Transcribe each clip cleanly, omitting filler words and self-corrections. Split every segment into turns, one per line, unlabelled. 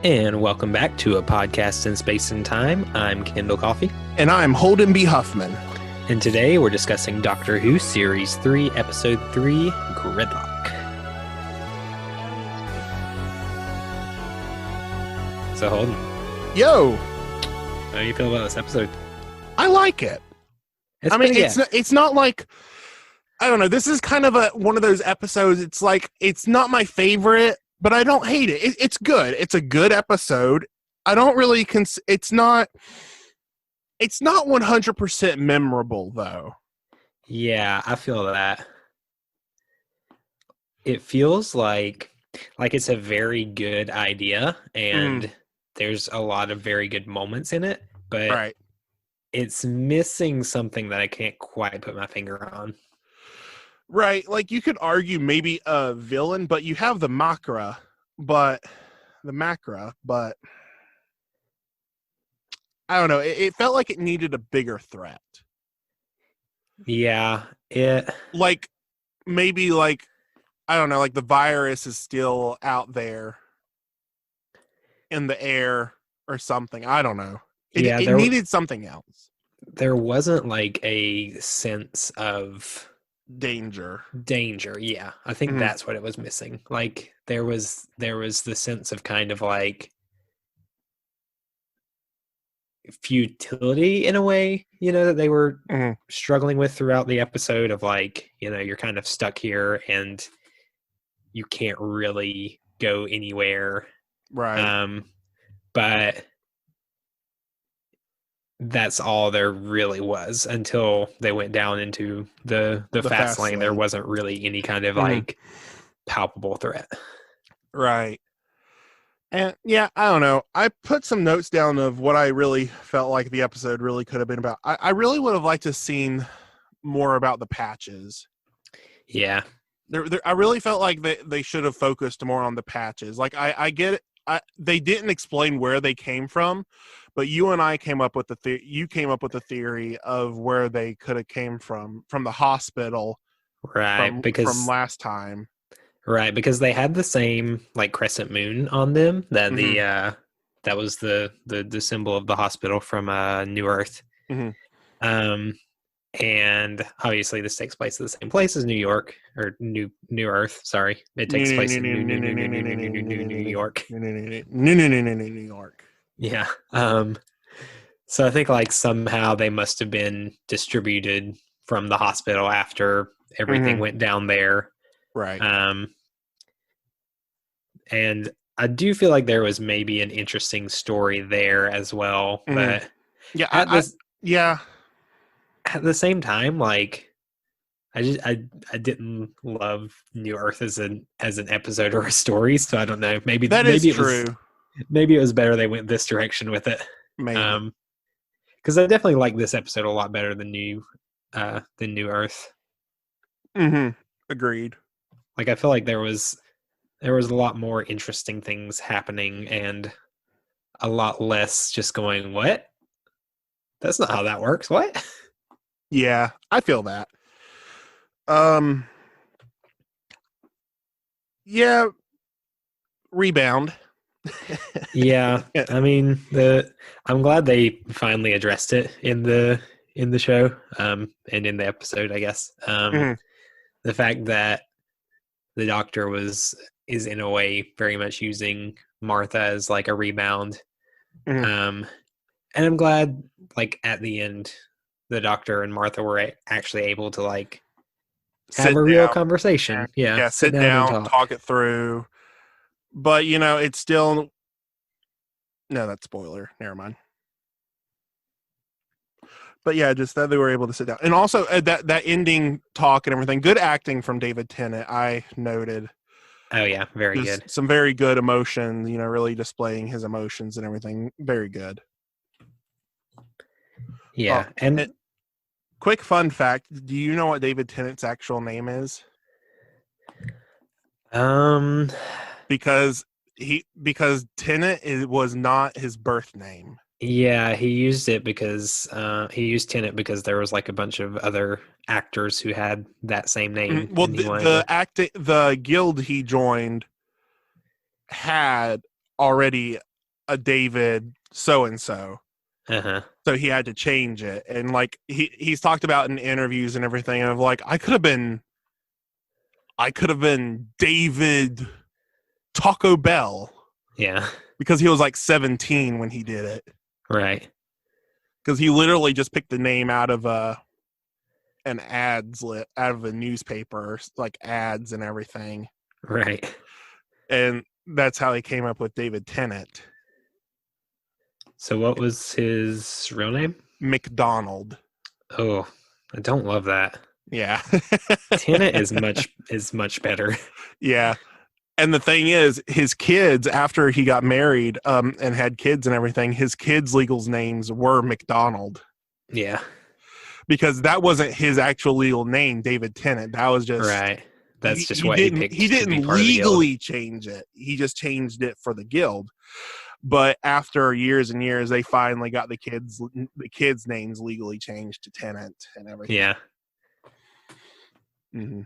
And welcome back to A Podcast in Space and Time. I'm Kendal Coffee.
And I'm Holden B. Huffman.
And today we're discussing Doctor Who Series 3, Episode 3, Gridlock. So Holden,
Yo!
how do you feel about this episode?
I like it. It's not like, I don't know, this is kind of one of those episodes, it's like, it's not my favorite, but I don't hate it. It's good. It's a good episode. I don't really, it's not 100% memorable, though.
Yeah, I feel that. It feels like it's a very good idea, and there's a lot of very good moments in it, but it's missing something that I can't quite put my finger on.
Right, like you could argue maybe a villain, but you have the Macra, but I don't know. It felt like it needed a bigger threat.
Yeah,
like maybe like I don't know, like the virus is still out there in the air or something. I don't know. It needed something else.
There wasn't like a sense of
danger.
Yeah, I think that's what it was missing. Like there was the sense of kind of like futility in a way, that they were struggling with throughout the episode of like, you're kind of stuck here and you can't really go anywhere.
Right.
But that's all there really was until they went down into the fast lane. There wasn't really any kind of like palpable threat.
Right. And yeah, I don't know. I put some notes down of what I really felt like the episode really could have been about. I really would have liked to have seen more about the patches.
Yeah.
I really felt like they should have focused more on the patches. Like I get it. They didn't explain where they came from, but you and I came up with you came up with the theory of where they could have came from the hospital,
right?
From last time,
right? Because they had the same like crescent moon on them. That that was the symbol of the hospital from New Earth. And obviously this takes place at the same place as New York or New Earth. Sorry, it takes place in New York.
New York.
Yeah. So I think like somehow they must have been distributed from the hospital after everything went down there.
Right.
And I do feel like there was maybe an interesting story there as well, but
yeah.
At the same time, like I didn't love New Earth as an episode or a story, so I don't know. Maybe it true. Maybe it was better they went this direction with it.
Maybe.
Because I definitely like this episode a lot better than New Earth.
Agreed.
Like I feel like there was a lot more interesting things happening and a lot less just going, what? That's not how that works. What?
Yeah, I feel that. Yeah, rebound.
Yeah, I mean, I'm glad they finally addressed it in the show, and in the episode, I guess. The fact that the Doctor is in a way very much using Martha as like a rebound, and I'm glad, like at the end, the Doctor and Martha were actually able to like have a real conversation. Yeah,
sit down and talk it through. But it's still that's spoiler. Never mind. But yeah, just that they were able to sit down, and also that ending talk and everything. Good acting from David Tennant, I noted.
Oh yeah, very good.
Some very good emotion. Really displaying his emotions and everything. Very good.
Yeah, and
quick fun fact: do you know what David Tennant's actual name is? Because Tennant was not his birth name.
Yeah, he used it because he used Tennant because there was like a bunch of other actors who had that same name.
Well, the guild he joined had already a David so and so. So he had to change it, and like he's talked about in interviews and everything of like I could have been David Taco Bell.
Yeah.
Because he was like 17 when he did it.
Right.
Because he literally just picked the name out of out of a newspaper, like ads and everything.
Right.
And that's how he came up with David Tennant.
So what was his real name?
McDonald.
Oh, I don't love that.
Yeah.
Tennant is much better.
Yeah. And the thing is, his kids, after he got married and had kids and everything, his kids' legal names were McDonald.
Yeah.
Because that wasn't his actual legal name, David Tennant. That was just...
Right. That's just what he picked.
He didn't legally change it. He just changed it for the guild. But after years and years, they finally got the kids' names legally changed to Tennant and everything.
Yeah.
Mm-hmm.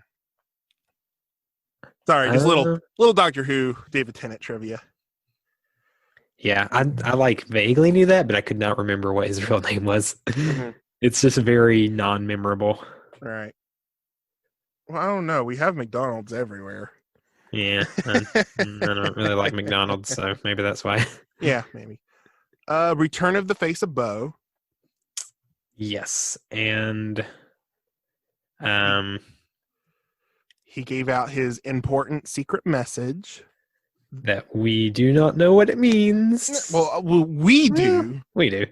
Sorry, just little Doctor Who David Tennant trivia.
Yeah, I like vaguely knew that, but I could not remember what his real name was. Mm-hmm. It's just very non-memorable.
Right. Well, I don't know. We have McDonald's everywhere.
Yeah, I don't really like McDonald's, so maybe that's why.
Yeah, maybe. Return of the Face of Bo.
Yes, and
he gave out his important secret message
that we do not know what it means.
Well, we do.
Yeah, we do.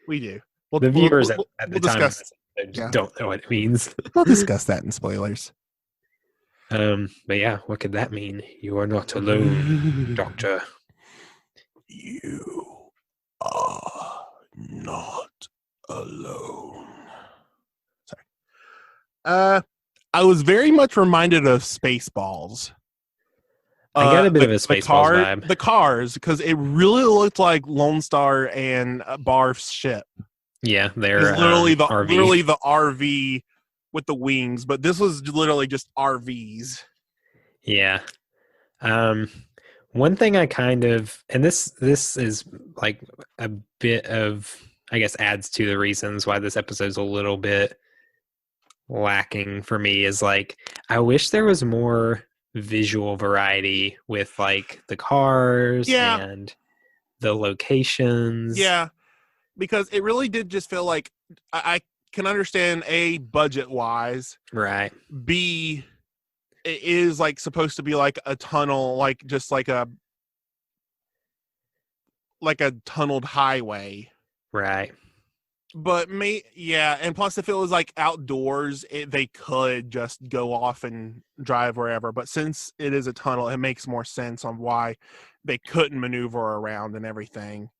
We do.
Well, the viewers at the time don't know what it means.
We'll discuss that in spoilers.
But yeah, what could that mean? You are not alone, Doctor.
You are not alone. Sorry. I was very much reminded of Spaceballs.
I got a bit of a Spaceballs vibe.
The cars, because it really looked like Lone Star and Barf's ship.
Yeah, they're
literally the
RV.
Literally the RV with the wings, but this was literally just RVs.
Yeah. One thing I kind of, and this is like a bit of, I guess, adds to the reasons why this episode's a little bit lacking for me, is like I wish there was more visual variety with like the cars and the locations.
Yeah, because it really did just feel like I can understand A, budget wise,
right?
B, it is like supposed to be like a tunnel, like just like a tunneled highway,
right?
But and plus if it was like outdoors, they could just go off and drive wherever. But since it is a tunnel, it makes more sense on why they couldn't maneuver around and everything.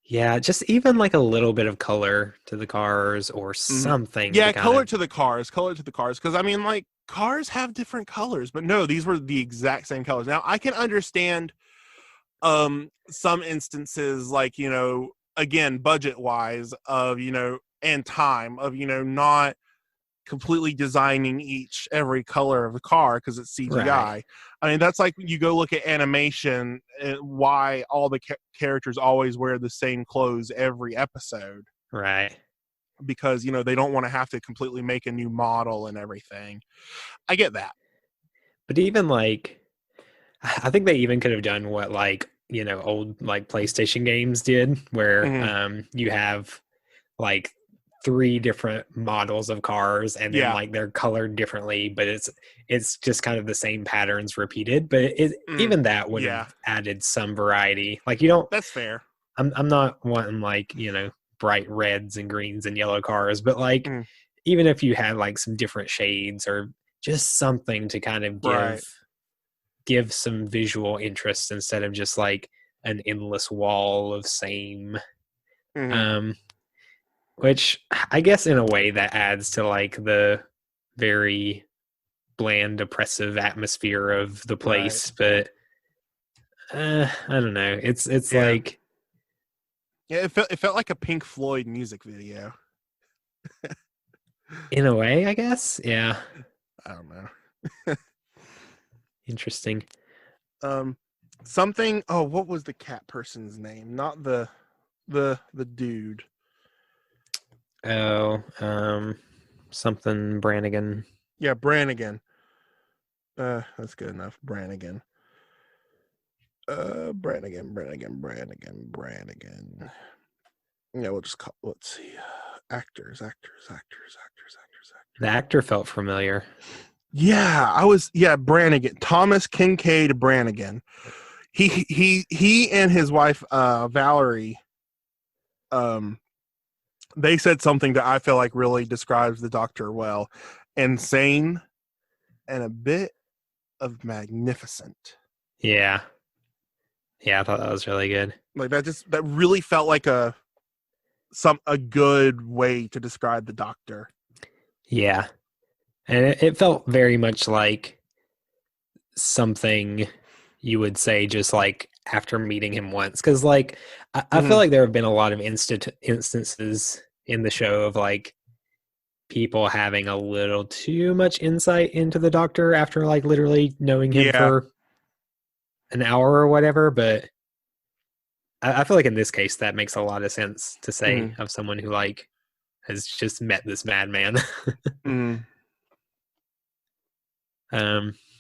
Yeah, just even like a little bit of color to the cars or something.
Yeah, color to the cars. Because I mean, like, cars have different colors, but no, these were the exact same colors. Now, I can understand some instances, like, you know, again, budget-wise, of, you know, and time of, you know, not completely designing every color of the car because it's CGI. Right. I mean, that's like you go look at animation and why all the characters always wear the same clothes every episode.
Right.
Because, you know, they don't want to have to completely make a new model and everything. I get that.
But even like, I think they even could have done what, like, you know, old like PlayStation games did, where you have like 3 different models of cars and then like they're colored differently, but it's just kind of the same patterns repeated. But even that would have added some variety. Like, you don't.
That's fair.
I'm not wanting like, you know, bright reds and greens and yellow cars, but like even if you had like some different shades or just something to kind of give some visual interest instead of just like an endless wall of same. Which I guess in a way that adds to like the very bland, oppressive atmosphere of the place. But I don't know. It's like,
it felt like a Pink Floyd music video.
In a way, I guess. Yeah.
I don't know.
Interesting.
something. Oh, what was the cat person's name? Not the dude.
Oh, something Brannigan.
Yeah, Brannigan. That's good enough. Brannigan. Brannigan. Yeah, we'll just call. Let's see. Actors.
The actor felt familiar.
Yeah, Brannigan. Thomas Kincaid Brannigan. He and his wife Valerie. They said something that I feel like really describes the Doctor well. Insane and a bit of magnificent.
Yeah. Yeah, I thought that was really good.
Like that really felt like a good way to describe the Doctor.
Yeah. And it felt very much like something you would say just like after meeting him once. Because like I feel like there have been a lot of instances in the show of like people having a little too much insight into the Doctor after like literally knowing him for an hour or whatever. But I feel like in this case that makes a lot of sense to say of someone who like has just met this madman.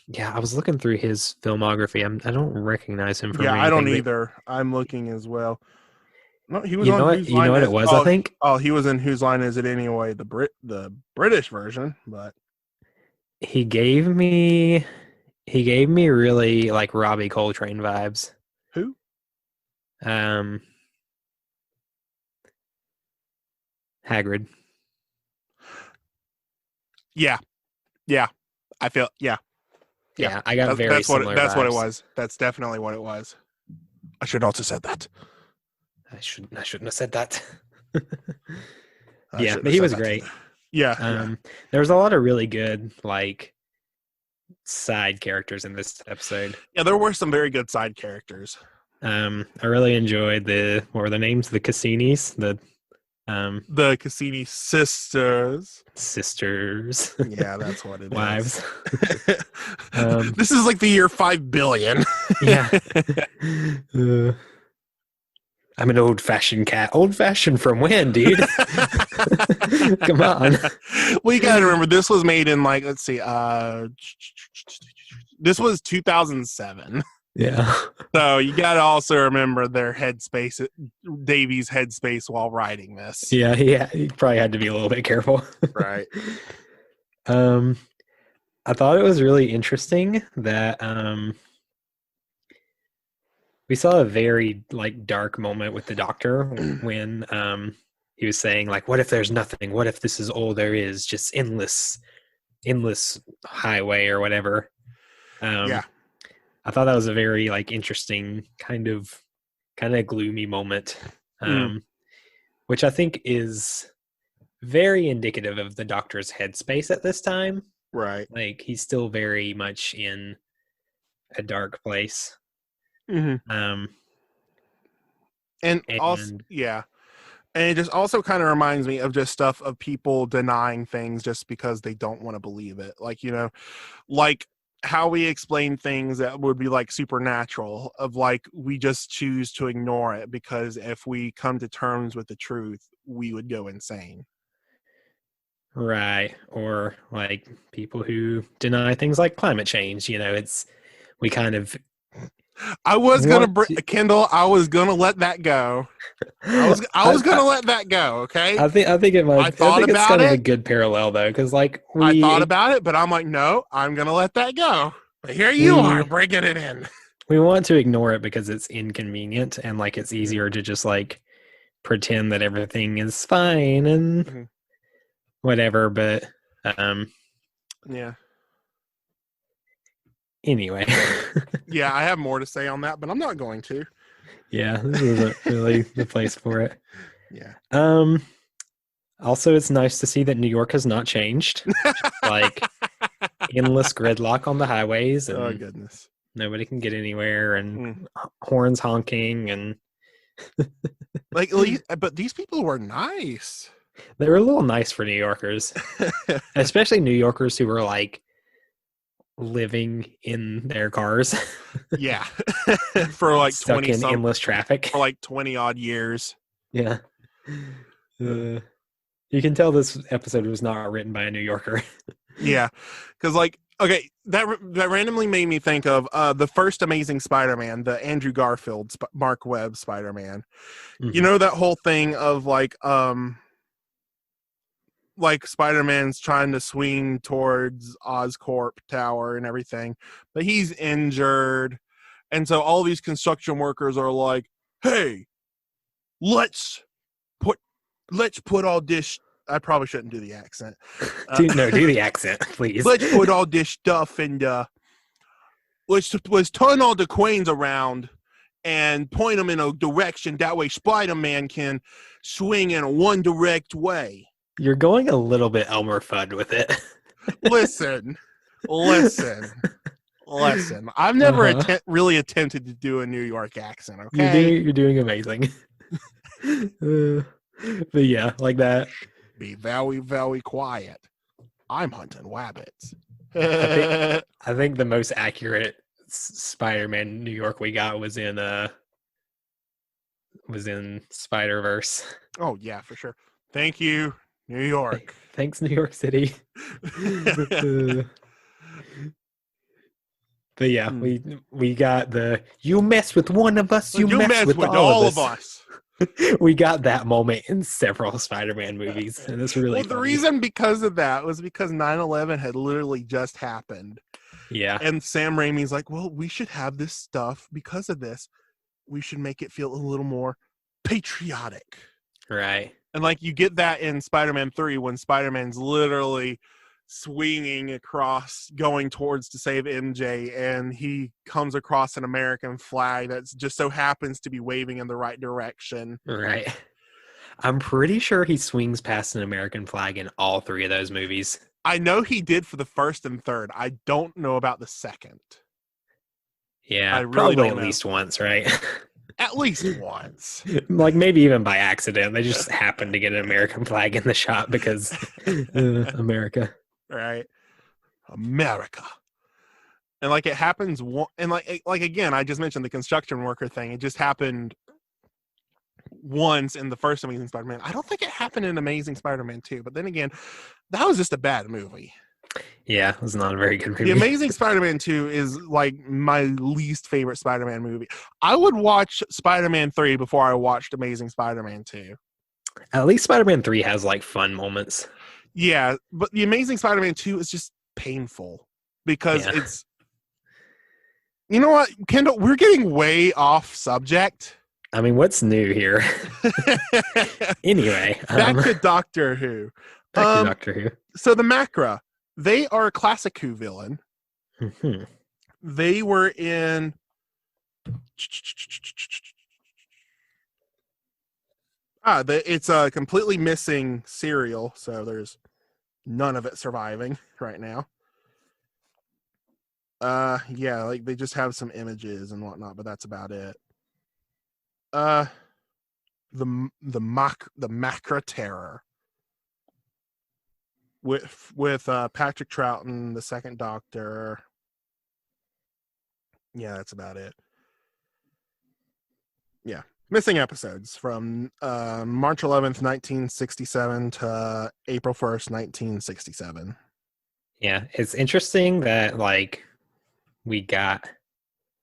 Yeah, I was looking through his filmography. I don't recognize him from anything.
I don't either. I'm looking as well. No, he was
on Whose Line. You know what it was? I think.
Oh, he was in Whose Line Is It Anyway? The British version, but
he gave me really like Robbie Coltrane vibes.
Who?
Hagrid.
Yeah. I feel
Yeah, I got very similar.
That's what it was. That's definitely what it was. I should also said that.
I shouldn't have said that. Yeah, but he was great.
Yeah.
There was a lot of really good like side characters in this episode.
Yeah, there were some very good side characters.
I really enjoyed what were the names? The Cassinis, the
Cassini sisters.
Yeah,
that's what it
Wives.
Wives. This is like the year 5 billion.
Yeah. I'm an old-fashioned cat. Old-fashioned from when, dude? Come on.
Well, you gotta remember, this was made in like, let's see, this was 2007.
Yeah.
So you gotta also remember their headspace, Davies' headspace while writing this.
Yeah, he probably had to be a little bit careful.
Right.
I thought it was really interesting that we saw a very like dark moment with the Doctor when he was saying like, what if there's nothing? What if this is all there is? Just endless highway or whatever.
Yeah.
I thought that was a very like interesting kind of gloomy moment, which I think is very indicative of the Doctor's headspace at this time.
Right.
Like he's still very much in a dark place.
And also, yeah. And it just also kind of reminds me of just stuff of people denying things just because they don't want to believe it. Like, like how we explain things that would be like supernatural, of like, we just choose to ignore it because if we come to terms with the truth, we would go insane.
Right. Or like people who deny things like climate change, we kind of
I was gonna Kendal. I was gonna let that go. I was gonna let that go. Okay.
I think it might. I think it's kind of a good parallel though, because like
I thought about it, but I'm like, no, I'm gonna let that go. But here you are bringing it in.
We want to ignore it because it's inconvenient and like it's easier to just like pretend that everything is fine and whatever. But
yeah.
Anyway.
Yeah, I have more to say on that, but I'm not going to.
Yeah, this isn't really the place for it.
Yeah.
Also, it's nice to see that New York has not changed. Like endless gridlock on the highways. And
oh goodness.
Nobody can get anywhere, and horns honking, and
like. But these people were nice.
They were a little nice for New Yorkers, especially New Yorkers who were like living in their cars.
Yeah. For like
stuck
20
in endless traffic.
For like 20 odd years.
Yeah. You can tell this episode was not written by a New Yorker.
Yeah. Because, like, okay, that randomly made me think of the first Amazing Spider-Man, the Andrew Garfield, Mark Webb Spider-Man. Mm-hmm. You know that whole thing of, like Spider-Man's trying to swing towards Oscorp Tower and everything, but he's injured. And so all these construction workers are like, hey, let's put all this. I probably shouldn't do the accent.
Do the accent, please.
Let's put all this stuff and let's turn all the cranes around and point them in a direction. That way Spider-Man can swing in one direct way.
You're going a little bit Elmer Fudd with it.
Listen. I've never really attempted to do a New York accent, okay?
You're doing amazing. But yeah, like that.
Be very, very quiet. I'm hunting rabbits.
I think the most accurate Spider-Man New York we got was in Spider-Verse.
Oh yeah, for sure. Thank you, New York.
Thanks, New York City. But yeah, we got the you mess with one of us, you mess with all of us. We got that moment in several Spider-Man movies, and it's really
the reason because of that was because 9/11 had literally just happened.
Yeah.
And Sam Raimi's like, well, we should have this stuff because of this. We should make it feel a little more patriotic.
Right.
And like you get that in Spider-Man 3 when Spider-Man's literally swinging across, going towards to save MJ, and he comes across an American flag that just so happens to be waving in the right direction.
Right. I'm pretty sure he swings past an American flag in all three of those movies.
I know he did for the first and third. I don't know about the second.
Yeah, I really probably don't at least once, right?
At least once.
Like maybe even by accident. They just happened to get an American flag in the shot because America.
Right. America. And like it happens and like again, I just mentioned the construction worker thing. It just happened once in the first Amazing Spider-Man. I don't think it happened in Amazing Spider-Man 2, but then again, that was just a bad movie.
Yeah, it was not a very good movie.
The Amazing Spider-Man 2 is like my least favorite Spider-Man movie. I would watch Spider-Man 3 before I watched Amazing Spider-Man 2.
At least Spider-Man 3 has like fun moments.
Yeah, but the Amazing Spider-Man 2 is just painful because it's... You know what, Kendall? We're getting way off subject.
I mean, what's new here? Anyway.
Back to Doctor Who. So the Macra, they are a classic Who villain.
Mm-hmm.
They were in... it's a completely missing serial, so there's none of it surviving right now. Yeah, like they just have some images and whatnot, but that's about it. The Macra Terror with Patrick Troughton, the second Doctor. Yeah, that's about it. Yeah, missing episodes from March 11th, 1967 to April 1st, 1967.
Yeah, it's interesting that like we got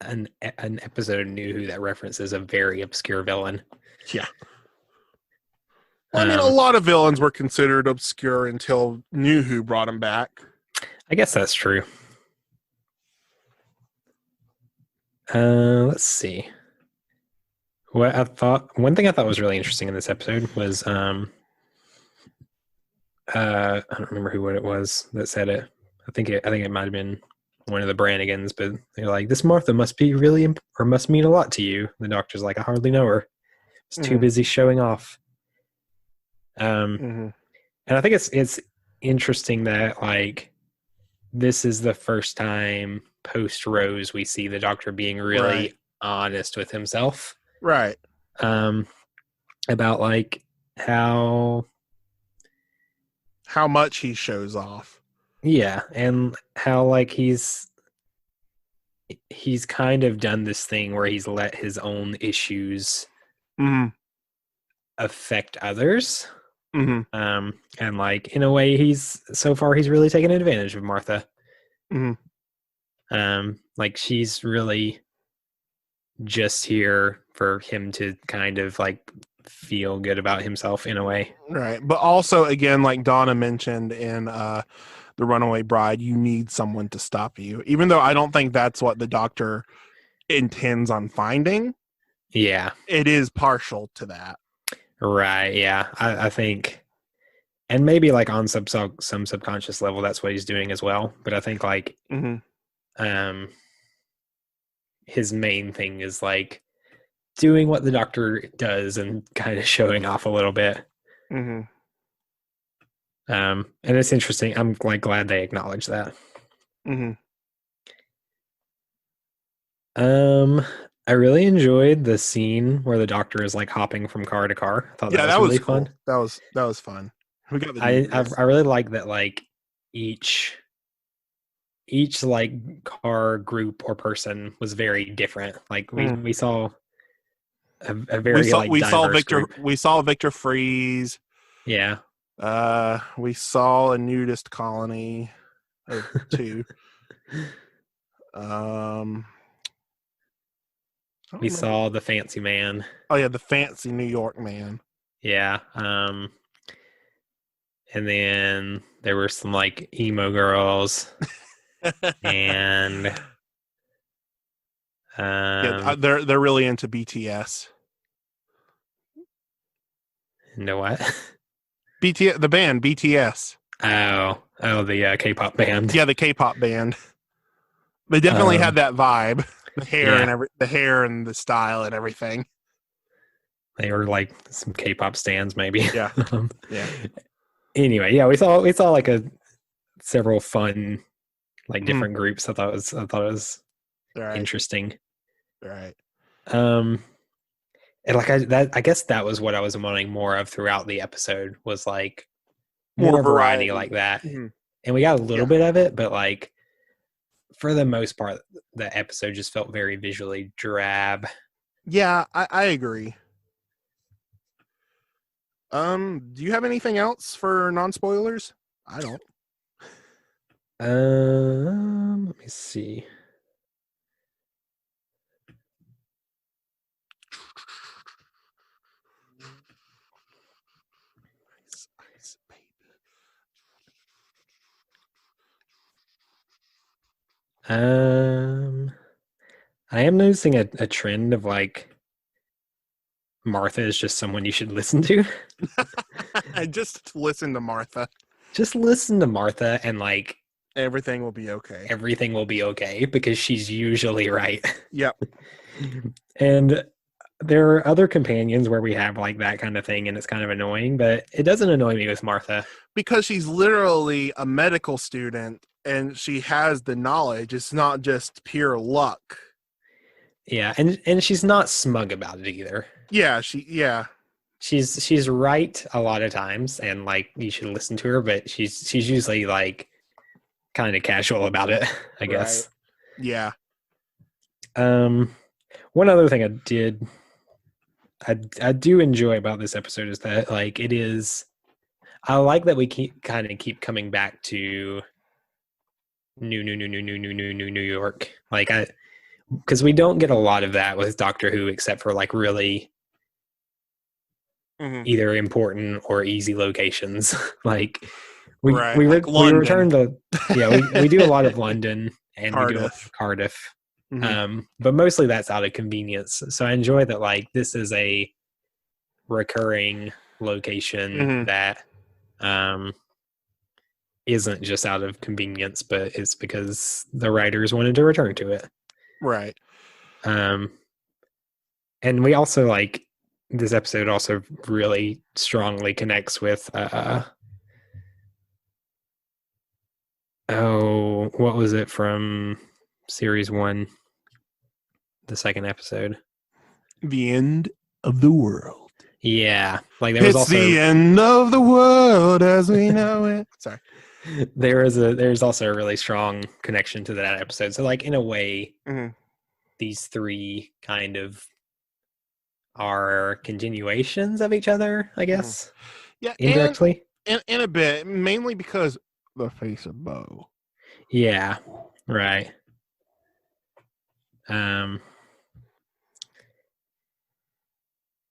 an episode of New Who that references a very obscure villain.
Yeah. Well, I mean, a lot of villains were considered obscure until New Who brought them back.
I guess that's true. Let's see. One thing I thought was really interesting in this episode was I don't remember what it was that said it. I think it might have been one of the Brannigans, but they're like, this Martha must be really or must mean a lot to you. The Doctor's like, I hardly know her. It's too busy showing off. And I think it's interesting that like this is the first time post Rose we see the Doctor being really honest with himself.
Right.
About like how
much he shows off.
Yeah, and how like he's he's kind of done this thing where he's let his own issues affect others. And like in a way, he's really taken advantage of Martha. Like she's really just here for him to kind of like feel good about himself in a way.
Right. But also, again, like Donna mentioned in The Runaway Bride, you need someone to stop you. Even though I don't think that's what the Doctor intends on finding.
Yeah.
It is partial to that.
Right. Yeah. I think, and maybe like on some subconscious level, that's what he's doing as well. But I think like, his main thing is like doing what the Doctor does and kind of showing off a little bit. And it's interesting. I'm like glad they acknowledge that. I really enjoyed the scene where the Doctor is like hopping from car to car. I thought that was really
cool.
fun.
That was fun. We got the
I really like that like each like car group or person was very different. Like we saw a very diverse group.
We saw Victor Freeze.
Yeah.
We saw a nudist colony of 2.
We saw the fancy man.
Oh yeah, the fancy New York man.
Yeah. And then there were some like emo girls. And
yeah, they're really into BTS.
Into what?
The band BTS.
Oh, the K-pop band.
Yeah, the K-pop band. They definitely had that vibe. The hair the hair and the style and everything.
They were like some K-pop stands, maybe.
Yeah. Yeah.
Anyway, yeah, we saw like several fun, like different groups. I thought it was interesting.
Right.
And like I guess that was what I was wanting more of throughout the episode was like more variety like that. And we got a little bit of it, but like for the most part, the episode just felt very visually drab.
Yeah, I agree. Do you have anything else for non-spoilers? I don't.
Let me see. I am noticing a trend of like Martha is just someone you should listen to.
Just listen to Martha.
Just listen to Martha and like
everything will be okay.
Everything will be okay because she's usually right.
Yep.
And there are other companions where we have like that kind of thing and it's kind of annoying, but it doesn't annoy me with Martha.
Because she's literally a medical student and she has the knowledge. It's not just pure luck.
Yeah, and she's not smug about it either.
Yeah,
she's right a lot of times, and like you should listen to her, but she's usually like kind of casual about it, I guess.
Yeah.
One other thing I do enjoy about this episode is that like I like that we keep coming back to New York. Like because we don't get a lot of that with Doctor Who except for like really either important or easy locations. Like we return to we do a lot of London and we do Cardiff. But mostly that's out of convenience. So I enjoy that like this is a recurring location that isn't just out of convenience, but it's because the writers wanted to return to it.
Right.
And we also like this episode also really strongly connects with what was it from series 1, the second episode?
The end of the world.
Yeah, like there was
the end of the world as we know it. Sorry.
there's also a really strong connection to that episode. So like in a way, these three kind of are continuations of each other, I guess.
Yeah,
indirectly.
And in a bit, mainly because the face of Bo.
Yeah, right.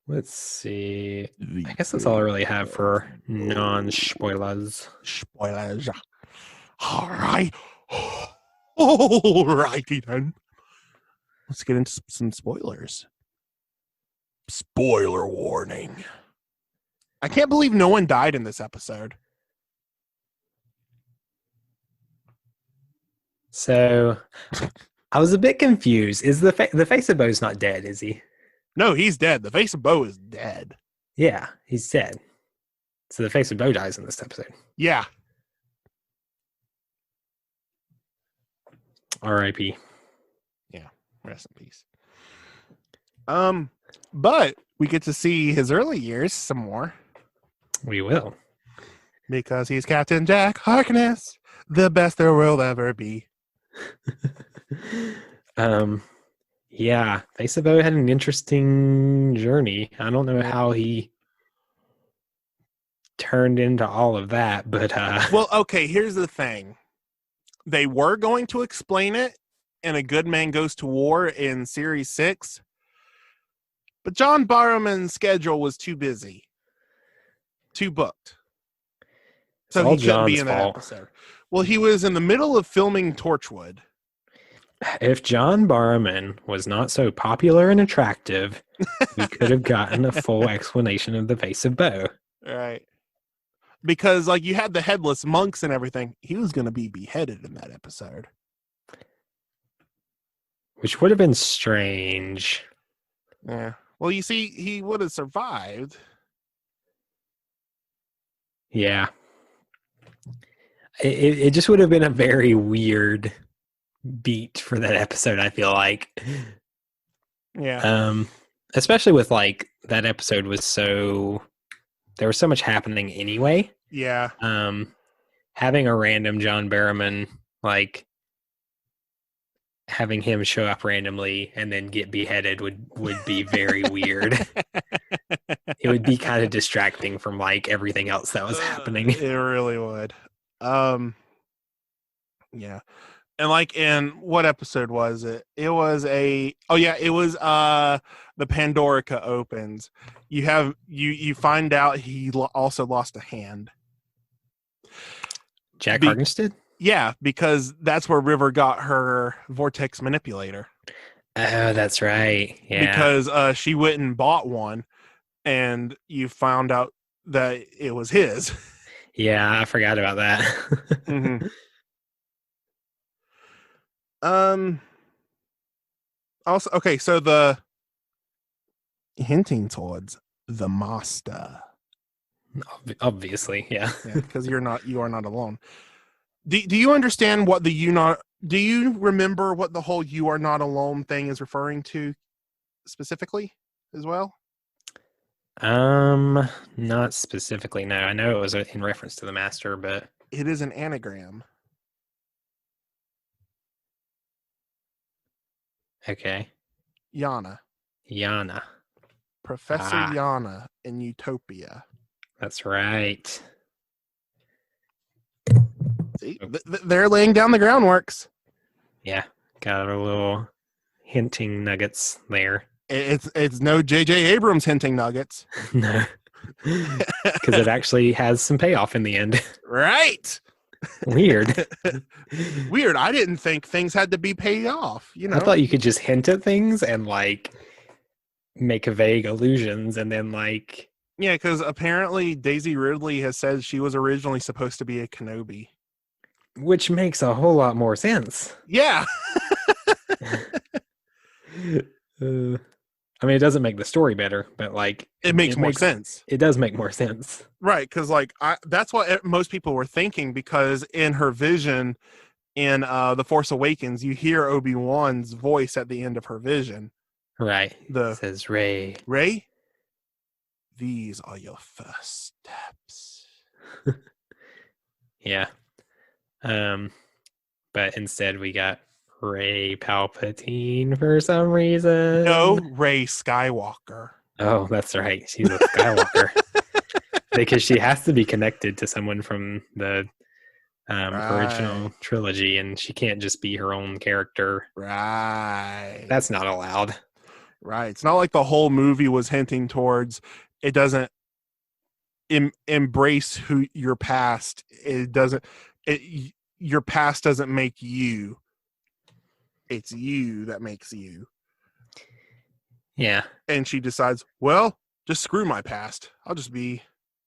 Let's see. I guess that's all I really have for non-spoilers.
Spoilers. All right. All righty then. Let's get into some spoilers. Spoiler warning. I can't believe no one died in this episode.
So, I was a bit confused. Is the face of Bo's not dead, is he?
No, he's dead. The face of Bo is dead.
Yeah, he's dead. So the face of Bo dies in this episode.
Yeah.
R.I.P.
Yeah, rest in peace. But we get to see his early years some more.
We will.
Because he's Captain Jack Harkness, the best there will ever be.
Yeah, Face of Bo had an interesting journey. I don't know how he turned into all of that, but
well, okay, here's the thing. They were going to explain it in A Good Man Goes to War in Series 6, but John Barrowman's schedule was too busy. Too booked. So he couldn't be in that episode. Well, he was in the middle of filming Torchwood.
If John Barrowman was not so popular and attractive, we could have gotten a full explanation of the Face of Bo.
Right. Because, like, you had the headless monks and everything. He was going to be beheaded in that episode.
Which would have been strange.
Yeah. Well, you see, he would have survived.
Yeah. It just would have been a very weird beat for that episode, I feel like.
Yeah.
Especially with, like, that episode was so... There was so much happening anyway.
Yeah.
Having a random John Barrowman, like, having him show up randomly and then get beheaded would be very weird. It would be kind of distracting from, like, everything else that was happening.
It really would. Yeah. And, like, in what episode was it? It was the Pandorica opens. You find out he also lost a hand.
Jack Harkness did?
Yeah, because that's where River got her vortex manipulator.
Oh, that's right. Yeah.
Because she went and bought one, and you found out that it was his.
Yeah, I forgot about that.
Mm-hmm. Also, okay, so the hinting towards the master.
Obviously, yeah.
Because you are not alone. Do you understand what do you remember what the whole "you are not alone" thing is referring to specifically as well?
Not specifically. No, I know it was in reference to the master, but
it is an anagram.
Okay.
Yana. Professor Yana in Utopia.
That's right.
See, they're laying down the groundworks.
Yeah, got a little hinting nuggets there.
It's no J.J. Abrams hinting nuggets.
No, because it actually has some payoff in the end.
Right.
Weird.
Weird. I didn't think things had to be paid off. You know,
I thought you could just hint at things and, like, make vague allusions and then, like...
Yeah, because apparently Daisy Ridley has said she was originally supposed to be a Kenobi.
Which makes a whole lot more sense.
Yeah.
I mean, it doesn't make the story better, but, like...
It makes more sense.
It does make more sense.
Right, because, like, that's what most people were thinking, because in her vision in The Force Awakens, you hear Obi-Wan's voice at the end of her vision.
Right. It says, Rey,
these are your first steps.
Yeah. But instead we got Rey Palpatine for some reason.
No, Rey Skywalker.
Oh, that's right. She's a Skywalker. Because she has to be connected to someone from the original trilogy, and she can't just be her own character.
Right.
That's not allowed.
Right. It's not like the whole movie was hinting towards it doesn't embrace who your past. Your past doesn't make you. It's you that makes you.
Yeah.
And she decides, well, just screw my past. I'll just be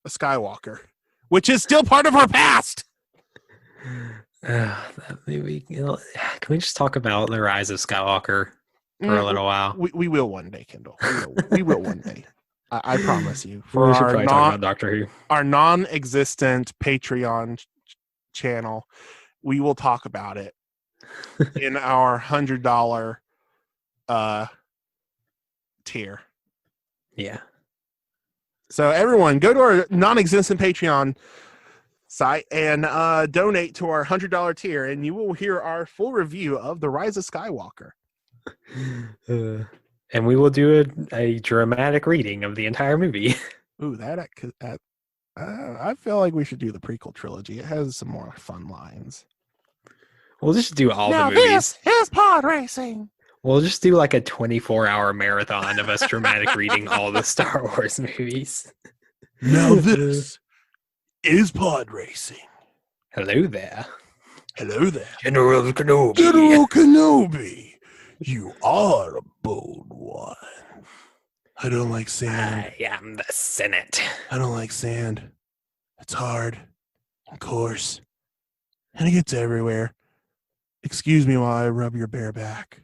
a Skywalker, which is still part of her past.
That movie, can we just talk about the rise of Skywalker for a little while?
We will one day, Kendall. We will one day. I promise you.
For we should probably talk about Doctor Who.
Our non-existent Patreon channel, we will talk about it in our $100 tier.
Yeah.
So everyone, go to our non-existent Patreon site and donate to our $100 tier, and you will hear our full review of The Rise of Skywalker.
And we will do a dramatic reading of the entire movie.
Ooh, I feel like we should do the prequel trilogy. It has some more fun lines.
We'll just do all the movies.
This is pod racing.
We'll just do like a 24-hour marathon of us dramatic reading all the Star Wars movies.
Now this is pod racing.
Hello there.
Hello there.
General Kenobi.
General Kenobi. You are a bold one. I don't like sand.
I am the Senate.
I don't like sand. It's hard and coarse. And it gets everywhere. Excuse me while I rub your bare back.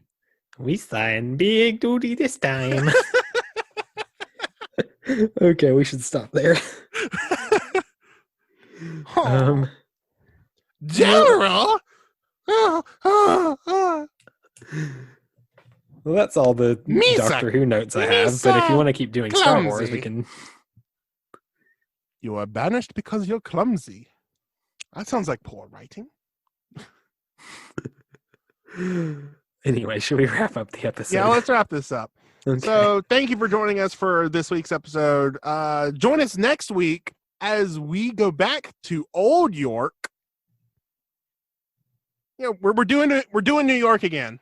We signed big duty this time. Okay, we should stop there.
General!
Well, that's all the Doctor Who notes I have, but if you want to keep doing Star Wars, we can...
You are banished because you're clumsy. That sounds like poor writing.
Anyway, should we wrap up the episode?
Yeah, let's wrap this up.
Okay.
So, thank you for joining us for this week's episode. Join us next week as we go back to Old York. Yeah, we're doing New York again.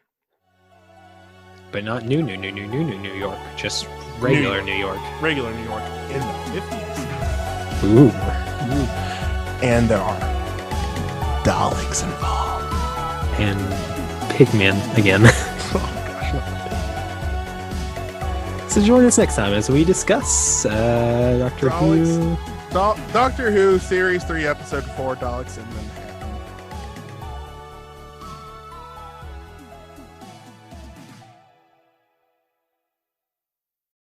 But not New York. Just regular New York.
Regular New York in the 50s.
Ooh.
And there are Daleks involved.
And Pigmen again. So join us next time as we discuss Doctor Who.
Doctor Who Series 3, Episode 4, Daleks in Manhattan.